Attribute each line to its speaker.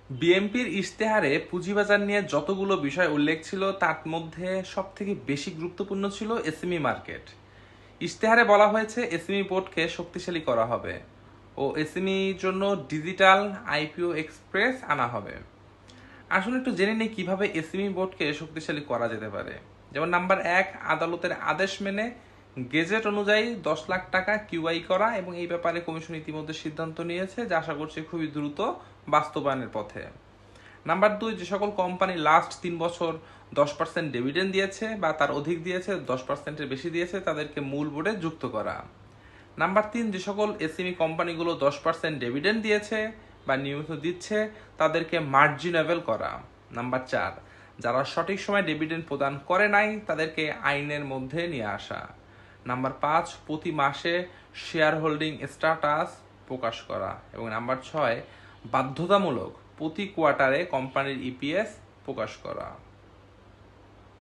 Speaker 1: বিএনপির ইশতেহারে পুঁজিবাজার নিয়ে যতগুলো বিষয় উল্লেখ ছিল তার মধ্যে সবথেকে বেশি গুরুত্বপূর্ণ ছিল এসএমই মার্কেট। ইশতেহারে বলা হয়েছে এসএমই বোর্ডকে শক্তিশালী করা হবে ও এসএমইর জন্য ডিজিটাল আইপিও এক্সপ্রেস আনা হবে। আসলে একটু জেনে নিই কিভাবে এসএমই বোর্ডকে শক্তিশালী করা যেতে পারে। যেমন নাম্বার 1, আদালতের আদেশ মেনে গেজেট অনুযায়ী 10 লাখ টাকা কিউআই করা, এবং এই ব্যাপারে কমিশন ইতিমধ্যে সিদ্ধান্ত নিয়েছে, যা আশা করছি খুবই দ্রুত বাস্তবায়নের পথে। নাম্বার 2, যে সকল কোম্পানি লাস্ট 3 বছর 10% ডিভিডেন্ড দিয়েছে বা তার অধিক দিয়েছে, 10%-এর বেশি দিয়েছে, তাদেরকে মূল বোর্ডে যুক্ত করা। নাম্বার 3, যে সকল এসএমই কোম্পানিগুলো 10% ডিভিডেন্ড দিয়েছে বা নিয়মিত দিচ্ছে, তাদেরকে মার্জিনেবল করা। নাম্বার 4, যারা সঠিক সময় ডিভিডেন্ড প্রদান করে নাই, তাদেরকে আইনের মধ্যে নিয়ে আসা। নাম্বার 5, প্রতি মাসে শেয়ার হোল্ডিং স্ট্যাটাস প্রকাশ করা। এবং নাম্বার 6, বাধ্যতামূলক প্রতি কোয়ার্টারে কোম্পানির ইপিএস প্রকাশ করা।